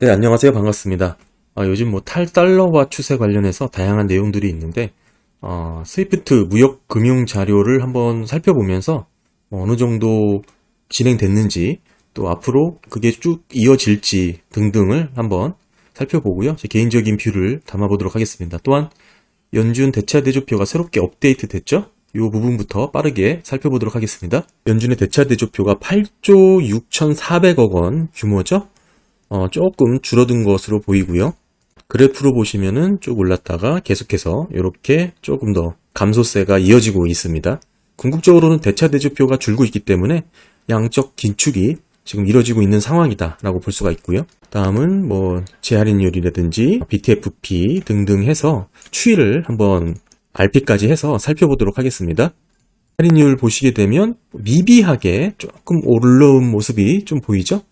네, 안녕하세요. 반갑습니다. 요즘 탈달러화 추세 관련해서 다양한 내용들이 있는데, 스위프트 무역 금융 자료를 한번 살펴보면서 어느 정도 진행됐는지, 또 앞으로 그게 쭉 이어질지 등등을 한번 살펴보고요. 제 개인적인 뷰를 담아보도록 하겠습니다. 또한 연준 대차 대조표가 새롭게 업데이트 됐죠? 이 부분부터 빠르게 살펴보도록 하겠습니다. 연준의 대차 대조표가 8조 6,400억 원 규모죠? 조금 줄어든 것으로 보이고요. 그래프로 보시면은 쭉 올랐다가 계속해서 이렇게 조금 더 감소세가 이어지고 있습니다. 궁극적으로는 대차 대조표가 줄고 있기 때문에 양적 긴축이 지금 이뤄지고 있는 상황이다 라고 볼 수가 있고요. 다음은 재할인율이라든지 BTFP 등등 해서 추이를 한번 RP까지 해서 살펴보도록 하겠습니다. 할인율 보시게 되면 미비하게 조금 오르는 모습이 좀 보이죠?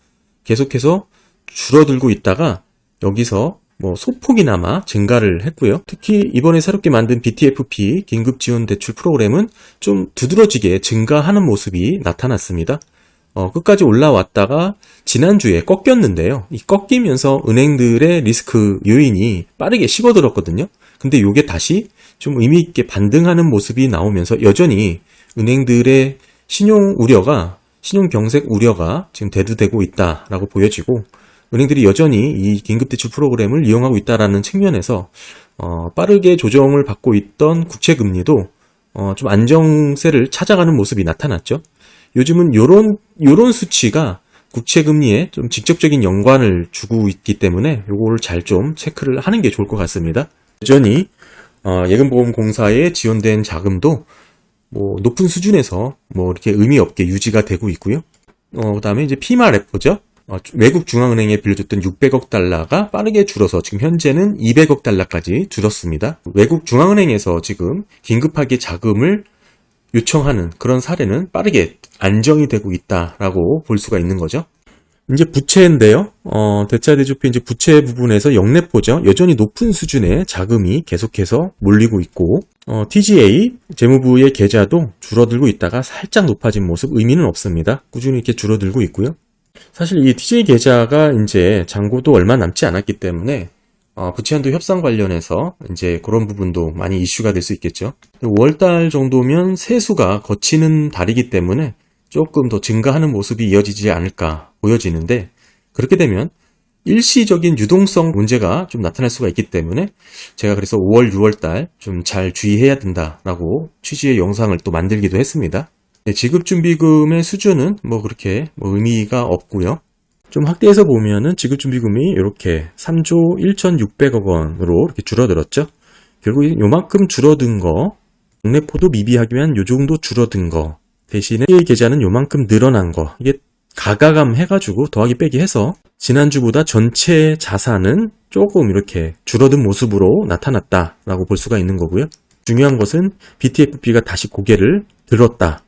계속해서 줄어들고 있다가 여기서 소폭이나마 증가를 했고요. 특히 이번에 새롭게 만든 BTFP 긴급지원대출 프로그램은 좀 두드러지게 증가하는 모습이 나타났습니다. 끝까지 올라왔다가 지난주에 꺾였는데요. 이 꺾이면서 은행들의 리스크 요인이 빠르게 식어들었거든요. 근데 이게 다시 좀 의미있게 반등하는 모습이 나오면서 여전히 은행들의 신용 경색 우려가 지금 대두되고 있다라고 보여지고, 은행들이 여전히 이 긴급대출 프로그램을 이용하고 있다는 측면에서 빠르게 조정을 받고 있던 국채금리도 좀 안정세를 찾아가는 모습이 나타났죠. 요즘은 요런 수치가 국채금리에 좀 직접적인 연관을 주고 있기 때문에 요거를 잘 좀 체크를 하는 게 좋을 것 같습니다. 여전히 예금보험공사에 지원된 자금도 높은 수준에서 이렇게 의미 없게 유지가 되고 있고요. 그 다음에 이제 피마 레포죠. 외국 중앙은행에 빌려줬던 600억 달러가 빠르게 줄어서 지금 현재는 200억 달러까지 줄었습니다. 외국 중앙은행에서 지금 긴급하게 자금을 요청하는 그런 사례는 빠르게 안정이 되고 있다라고 볼 수가 있는 거죠. 이제 부채인데요. 대차 대조표 이제 부채 부분에서 역내포죠. 여전히 높은 수준의 자금이 계속해서 몰리고 있고, TGA 재무부의 계좌도 줄어들고 있다가 살짝 높아진 모습, 의미는 없습니다. 꾸준히 이렇게 줄어들고 있고요. 사실 이 TGA 계좌가 이제 잔고도 얼마 남지 않았기 때문에 부채한도 협상 관련해서 이제 그런 부분도 많이 이슈가 될 수 있겠죠. 5월달 정도면 세수가 거치는 달이기 때문에 조금 더 증가하는 모습이 이어지지 않을까 보여지는데, 그렇게 되면 일시적인 유동성 문제가 좀 나타날 수가 있기 때문에 제가 그래서 5월, 6월달 좀 잘 주의해야 된다라고 취지의 영상을 또 만들기도 했습니다. 지급준비금의 수준은 그렇게 의미가 없고요. 좀 확대해서 보면은 지급준비금이 이렇게 3조 1,600억 원으로 이렇게 줄어들었죠. 결국 요만큼 줄어든 거, 역내포도 미비하기만 요 정도 줄어든 거, 대신에 계좌는 요만큼 늘어난 거, 이게 가가감 해가지고 더하기 빼기 해서 지난주보다 전체 자산은 조금 이렇게 줄어든 모습으로 나타났다라고 볼 수가 있는 거고요. 중요한 것은 BTFP가 다시 고개를 들었다.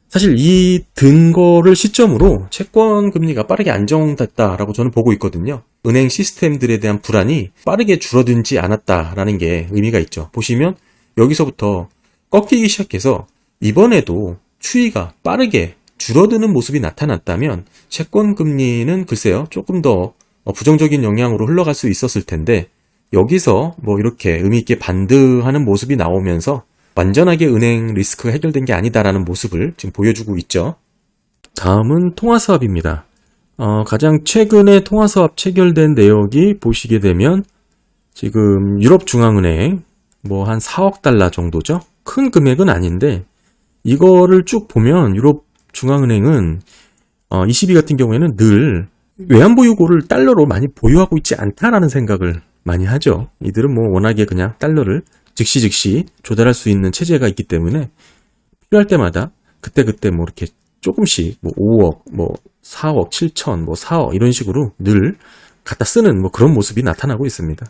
사실 이 든 거를 시점으로 채권 금리가 빠르게 안정됐다라고 저는 보고 있거든요. 은행 시스템들에 대한 불안이 빠르게 줄어들지 않았다라는 게 의미가 있죠. 보시면 여기서부터 꺾이기 시작해서 이번에도 추이가 빠르게 줄어드는 모습이 나타났다면 채권 금리는 글쎄요, 조금 더 부정적인 영향으로 흘러갈 수 있었을 텐데, 여기서 이렇게 의미 있게 반등하는 모습이 나오면서 완전하게 은행 리스크가 해결된 게 아니다라는 모습을 지금 보여주고 있죠. 다음은 통화수합입니다. 가장 최근에 통화수합 체결된 내역이 보시게 되면 지금 유럽중앙은행 한 4억 달러 정도죠. 큰 금액은 아닌데 이거를 쭉 보면 유럽중앙은행은 ECB 같은 경우에는 늘 외환보유고를 달러로 많이 보유하고 있지 않다라는 생각을 많이 하죠. 이들은 워낙에 그냥 달러를 즉시 조달할 수 있는 체제가 있기 때문에 필요할 때마다 그때그때 이렇게 조금씩 5억, 4억, 7천, 4억 이런 식으로 늘 갖다 쓰는 그런 모습이 나타나고 있습니다.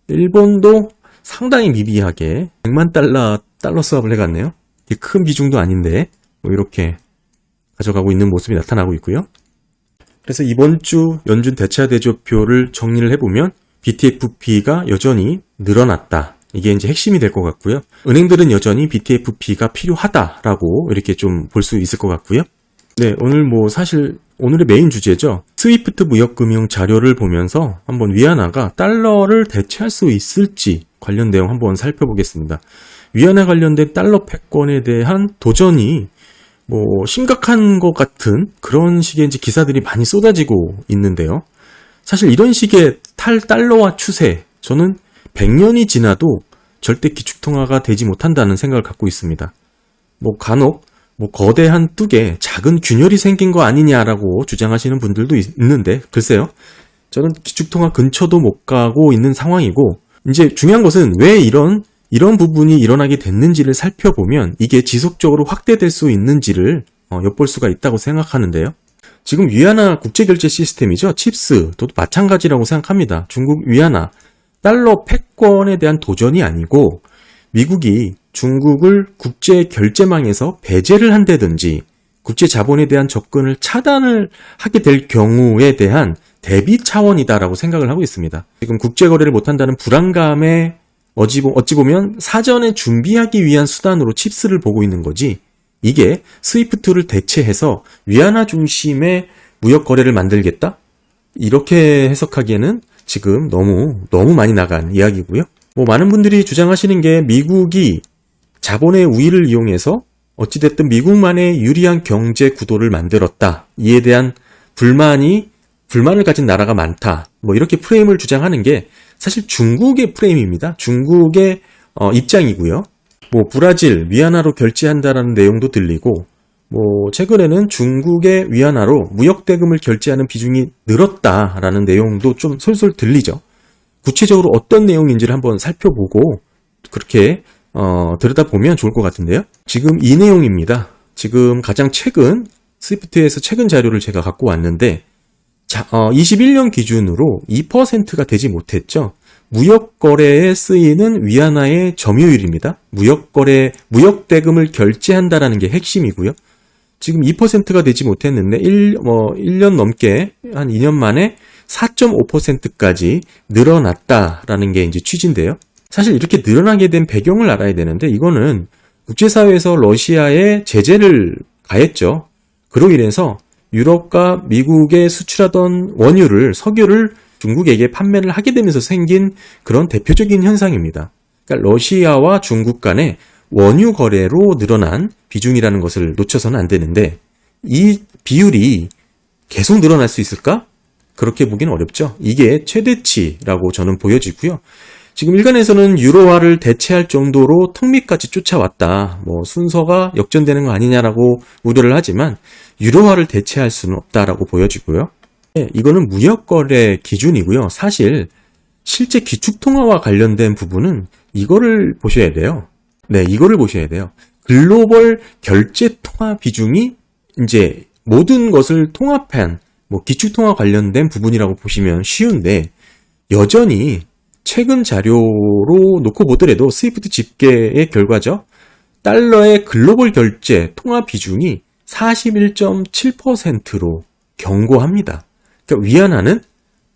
일본도 상당히 미비하게 100만 달러 수합을 해갔네요. 큰 비중도 아닌데 이렇게 가져가고 있는 모습이 나타나고 있고요. 그래서 이번 주 연준 대차 대조표를 정리를 해보면 BTFP가 여전히 늘어났다. 이게 이제 핵심이 될 것 같고요. 은행들은 여전히 BTFP가 필요하다라고 이렇게 좀 볼 수 있을 것 같고요. 네, 오늘 사실 오늘의 메인 주제죠. 스위프트 무역금융 자료를 보면서 한번 위안화가 달러를 대체할 수 있을지 관련 내용 한번 살펴보겠습니다. 위안화 관련된 달러 패권에 대한 도전이 심각한 것 같은 그런 식의 이제 기사들이 많이 쏟아지고 있는데요. 사실 이런 식의 탈달러화 추세, 저는 100년이 지나도 절대 기축통화가 되지 못한다는 생각을 갖고 있습니다. 간혹 거대한 뚝에 작은 균열이 생긴 거 아니냐라고 주장하시는 분들도 있는데, 글쎄요. 저는 기축통화 근처도 못 가고 있는 상황이고, 이제 중요한 것은 왜 이런 부분이 일어나게 됐는지를 살펴보면 이게 지속적으로 확대될 수 있는지를 엿볼 수가 있다고 생각하는데요. 지금 위안화 국제결제 시스템이죠. 칩스도 마찬가지라고 생각합니다. 중국 위안화 달러 패권에 대한 도전이 아니고 미국이 중국을 국제 결제망에서 배제를 한다든지 국제 자본에 대한 접근을 차단을 하게 될 경우에 대한 대비 차원이다라고 생각을 하고 있습니다. 지금 국제 거래를 못한다는 불안감에 어찌 보면 사전에 준비하기 위한 수단으로 칩스를 보고 있는 거지, 이게 스위프트를 대체해서 위안화 중심의 무역 거래를 만들겠다? 이렇게 해석하기에는 지금 너무 많이 나간 이야기고요. 많은 분들이 주장하시는 게 미국이 자본의 우위를 이용해서 어찌됐든 미국만의 유리한 경제 구도를 만들었다. 이에 대한 불만을 가진 나라가 많다. 이렇게 프레임을 주장하는 게 사실 중국의 프레임입니다. 중국의 입장이고요. 브라질 위안화로 결제한다라는 내용도 들리고, 최근에는 중국의 위안화로 무역 대금을 결제하는 비중이 늘었다라는 내용도 좀 솔솔 들리죠. 구체적으로 어떤 내용인지를 한번 살펴보고 그렇게 들여다보면 좋을 것 같은데요. 지금 이 내용입니다. 지금 가장 최근 스위프트에서 최근 자료를 제가 갖고 왔는데 21년 기준으로 2%가 되지 못했죠. 무역 거래에 쓰이는 위안화의 점유율입니다. 무역 대금을 결제한다라는 게 핵심이고요. 지금 2%가 되지 못했는데 1년 넘게 한 2년 만에 4.5%까지 늘어났다라는 게 이제 취지인데요. 사실 이렇게 늘어나게 된 배경을 알아야 되는데, 이거는 국제사회에서 러시아에 제재를 가했죠. 그로 인해서 유럽과 미국에 수출하던 석유를 중국에게 판매를 하게 되면서 생긴 그런 대표적인 현상입니다. 그러니까 러시아와 중국 간의 원유 거래로 늘어난 비중이라는 것을 놓쳐서는 안 되는데, 이 비율이 계속 늘어날 수 있을까? 그렇게 보기는 어렵죠. 이게 최대치라고 저는 보여지고요. 지금 일간에서는 유로화를 대체할 정도로 턱밑까지 쫓아왔다. 순서가 역전되는 거 아니냐라고 우려를 하지만 유로화를 대체할 수는 없다라고 보여지고요. 이거는 무역거래 기준이고요. 사실 실제 기축통화와 관련된 부분은 이거를 보셔야 돼요. 네, 이거를 보셔야 돼요. 글로벌 결제 통화 비중이 이제 모든 것을 통합한 기축통화 관련된 부분이라고 보시면 쉬운데, 여전히 최근 자료로 놓고 보더라도 스위프트 집계의 결과죠. 달러의 글로벌 결제 통화 비중이 41.7%로 견고합니다. 그러니까 위안화는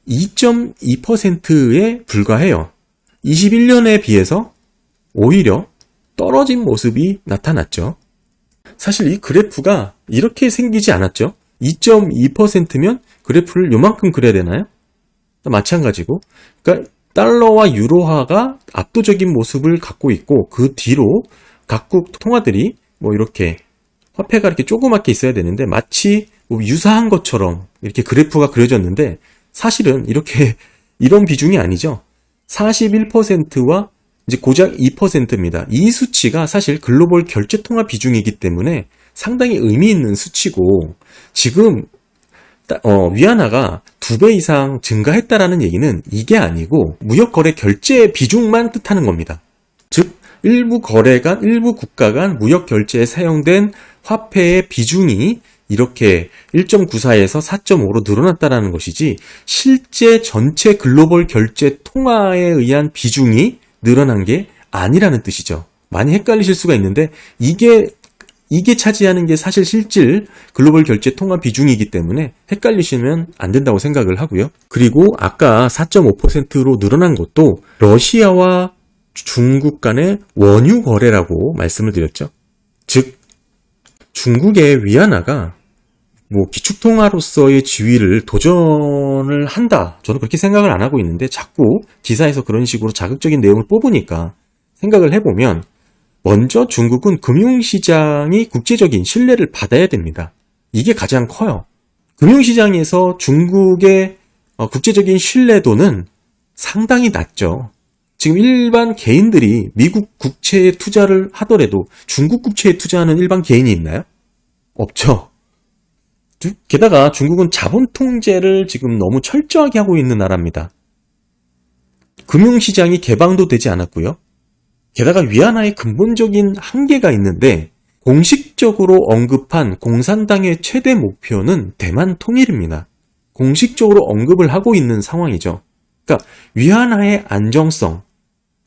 2.2%에 불과해요. 21년에 비해서 오히려 떨어진 모습이 나타났죠. 사실 이 그래프가 이렇게 생기지 않았죠. 2.2%면 그래프를 요만큼 그려야 되나요? 마찬가지고, 그러니까 달러와 유로화가 압도적인 모습을 갖고 있고, 그 뒤로 각국 통화들이 이렇게 화폐가 이렇게 조그맣게 있어야 되는데 마치 유사한 것처럼 이렇게 그래프가 그려졌는데, 사실은 이런 비중이 아니죠. 41%와 이제 고작 2%입니다. 이 수치가 사실 글로벌 결제 통화 비중이기 때문에 상당히 의미 있는 수치고, 지금 위안화가 2배 이상 증가했다라는 얘기는 이게 아니고 무역 거래 결제 비중만 뜻하는 겁니다. 즉 일부 국가 간 무역 결제에 사용된 화폐의 비중이 이렇게 1.94에서 4.5로 늘어났다라는 것이지, 실제 전체 글로벌 결제 통화에 의한 비중이 늘어난 게 아니라는 뜻이죠. 많이 헷갈리실 수가 있는데, 이게 차지하는 게 사실 실질 글로벌 결제 통화 비중이기 때문에 헷갈리시면 안 된다고 생각을 하고요. 그리고 아까 4.5%로 늘어난 것도 러시아와 중국 간의 원유 거래라고 말씀을 드렸죠. 즉 중국의 위안화가 뭐 기축통화로서의 지위를 도전을 한다. 저는 그렇게 생각을 안 하고 있는데 자꾸 기사에서 그런 식으로 자극적인 내용을 뽑으니까 생각을 해보면 먼저 중국은 금융시장이 국제적인 신뢰를 받아야 됩니다. 이게 가장 커요. 금융시장에서 중국의 국제적인 신뢰도는 상당히 낮죠. 지금 일반 개인들이 미국 국채에 투자를 하더라도 중국 국채에 투자하는 일반 개인이 있나요? 없죠. 게다가 중국은 자본 통제를 지금 너무 철저하게 하고 있는 나라입니다. 금융시장이 개방도 되지 않았고요. 게다가 위안화의 근본적인 한계가 있는데 공식적으로 언급한 공산당의 최대 목표는 대만 통일입니다. 공식적으로 언급을 하고 있는 상황이죠. 그러니까 위안화의 안정성,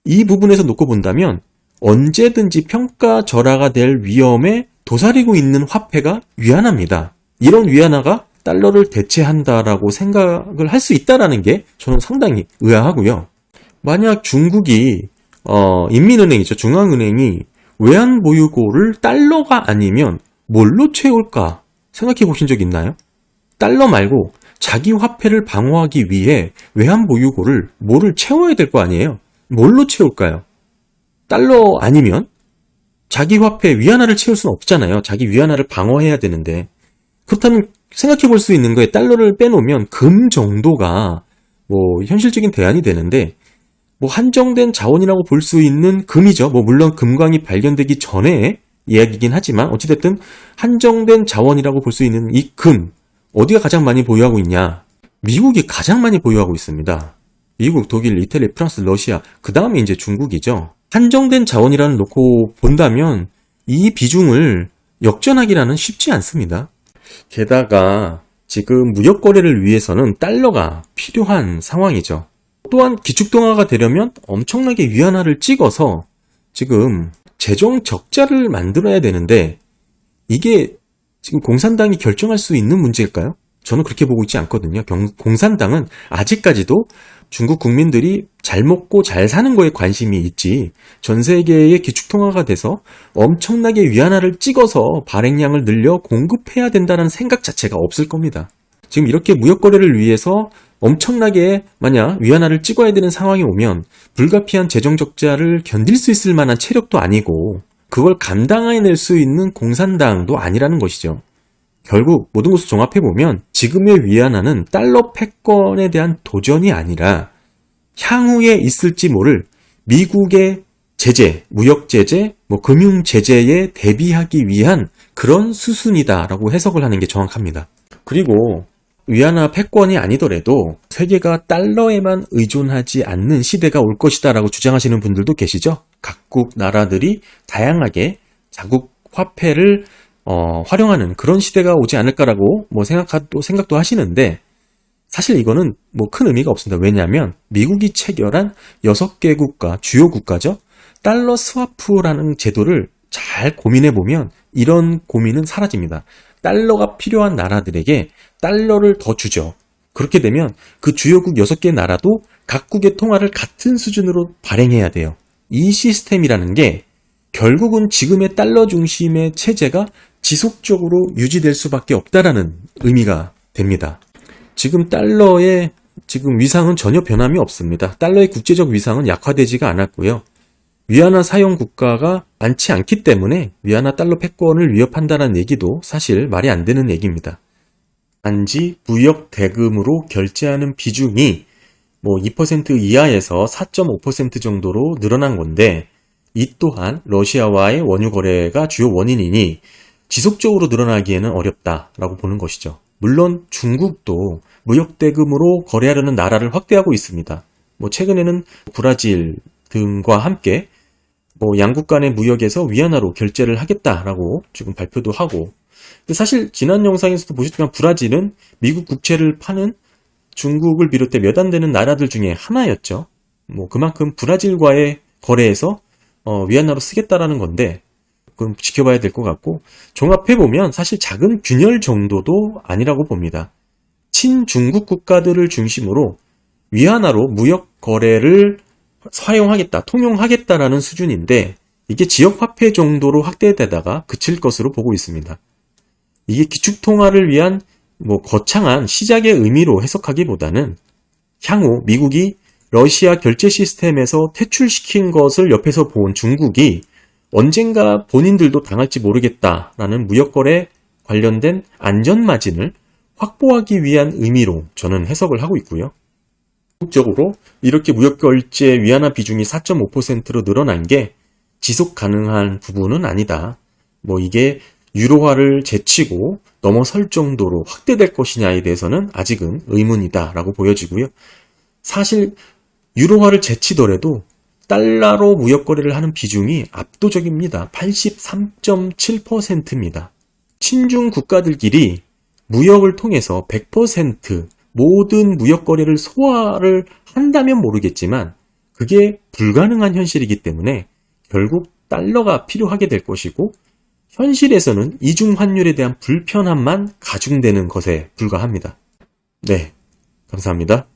이 부분에서 놓고 본다면 언제든지 평가절하가 될 위험에 도사리고 있는 화폐가 위안화입니다. 이런 위안화가 달러를 대체한다라고 생각을 할 수 있다는 게 저는 상당히 의아하고요. 만약 중국이 인민은행이죠. 중앙은행이 외환보유고를 달러가 아니면 뭘로 채울까 생각해 보신 적 있나요? 달러 말고 자기 화폐를 방어하기 위해 외환보유고를 뭐를 채워야 될 거 아니에요? 뭘로 채울까요? 달러 아니면 자기 화폐 위안화를 채울 수는 없잖아요. 자기 위안화를 방어해야 되는데. 그렇다면 생각해 볼 수 있는 거에 달러를 빼놓으면 금 정도가 뭐 현실적인 대안이 되는데 뭐 한정된 자원이라고 볼 수 있는 금이죠. 뭐 물론 금광이 발견되기 전에 이야기이긴 하지만 어찌됐든 한정된 자원이라고 볼 수 있는 이 금 어디가 가장 많이 보유하고 있냐? 미국이 가장 많이 보유하고 있습니다. 미국, 독일, 이탈리, 프랑스, 러시아 그 다음에 이제 중국이죠. 한정된 자원이라는 놓고 본다면 이 비중을 역전하기라는 쉽지 않습니다. 게다가 지금 무역 거래를 위해서는 달러가 필요한 상황이죠. 또한 기축통화가 되려면 엄청나게 위안화를 찍어서 지금 재정 적자를 만들어야 되는데 이게 지금 공산당이 결정할 수 있는 문제일까요? 저는 그렇게 보고 있지 않거든요. 공산당은 아직까지도 중국 국민들이 잘 먹고 잘 사는 거에 관심이 있지 전 세계의 기축통화가 돼서 엄청나게 위안화를 찍어서 발행량을 늘려 공급해야 된다는 생각 자체가 없을 겁니다. 지금 이렇게 무역거래를 위해서 엄청나게 만약 위안화를 찍어야 되는 상황이 오면 불가피한 재정적자를 견딜 수 있을 만한 체력도 아니고 그걸 감당해낼 수 있는 공산당도 아니라는 것이죠. 결국 모든 것을 종합해보면 지금의 위안화는 달러 패권에 대한 도전이 아니라 향후에 있을지 모를 미국의 제재, 무역 제재, 금융 제재에 대비하기 위한 그런 수순이다라고 해석을 하는 게 정확합니다. 그리고 위안화 패권이 아니더라도 세계가 달러에만 의존하지 않는 시대가 올 것이다라고 주장하시는 분들도 계시죠. 각국 나라들이 다양하게 자국 화폐를 활용하는 그런 시대가 오지 않을까라고 생각도 하시는데 사실 이거는 큰 의미가 없습니다. 왜냐하면 미국이 체결한 6개 국가, 주요 국가죠. 달러 스와프라는 제도를 잘 고민해보면 이런 고민은 사라집니다. 달러가 필요한 나라들에게 달러를 더 주죠. 그렇게 되면 그 주요국 6개 나라도 각국의 통화를 같은 수준으로 발행해야 돼요. 이 시스템이라는 게 결국은 지금의 달러 중심의 체제가 지속적으로 유지될 수밖에 없다라는 의미가 됩니다. 지금 달러의 위상은 전혀 변함이 없습니다. 달러의 국제적 위상은 약화되지가 않았고요. 위안화 사용 국가가 많지 않기 때문에 위안화 달러 패권을 위협한다는 얘기도 사실 말이 안 되는 얘기입니다. 단지 무역 대금으로 결제하는 비중이 2% 이하에서 4.5% 정도로 늘어난 건데 이 또한 러시아와의 원유 거래가 주요 원인이니 지속적으로 늘어나기에는 어렵다라고 보는 것이죠. 물론 중국도 무역 대금으로 거래하려는 나라를 확대하고 있습니다. 최근에는 브라질 등과 함께 양국 간의 무역에서 위안화로 결제를 하겠다라고 지금 발표도 하고 근데 사실 지난 영상에서도 보셨지만 브라질은 미국 국채를 파는 중국을 비롯해 몇 안 되는 나라들 중에 하나였죠. 그만큼 브라질과의 거래에서 위안화로 쓰겠다라는 건데 그럼 지켜봐야 될 것 같고 종합해보면 사실 작은 균열 정도도 아니라고 봅니다. 친중국 국가들을 중심으로 위안화로 무역 거래를 사용하겠다, 통용하겠다라는 수준인데 이게 지역 화폐 정도로 확대되다가 그칠 것으로 보고 있습니다. 이게 기축통화를 위한 거창한 시작의 의미로 해석하기보다는 향후 미국이 러시아 결제 시스템에서 퇴출시킨 것을 옆에서 본 중국이 언젠가 본인들도 당할지 모르겠다라는 무역거래 관련된 안전마진을 확보하기 위한 의미로 저는 해석을 하고 있고요. 적으로 이렇게 무역결제 위안화 비중이 4.5%로 늘어난 게 지속 가능한 부분은 아니다. 이게 유로화를 제치고 넘어설 정도로 확대될 것이냐에 대해서는 아직은 의문이다 라고 보여지고요. 사실 유로화를 제치더라도 달러로 무역거래를 하는 비중이 압도적입니다. 83.7%입니다. 친중 국가들끼리 무역을 통해서 100% 모든 무역거래를 소화를 한다면 모르겠지만 그게 불가능한 현실이기 때문에 결국 달러가 필요하게 될 것이고 현실에서는 이중 환율에 대한 불편함만 가중되는 것에 불과합니다. 네, 감사합니다.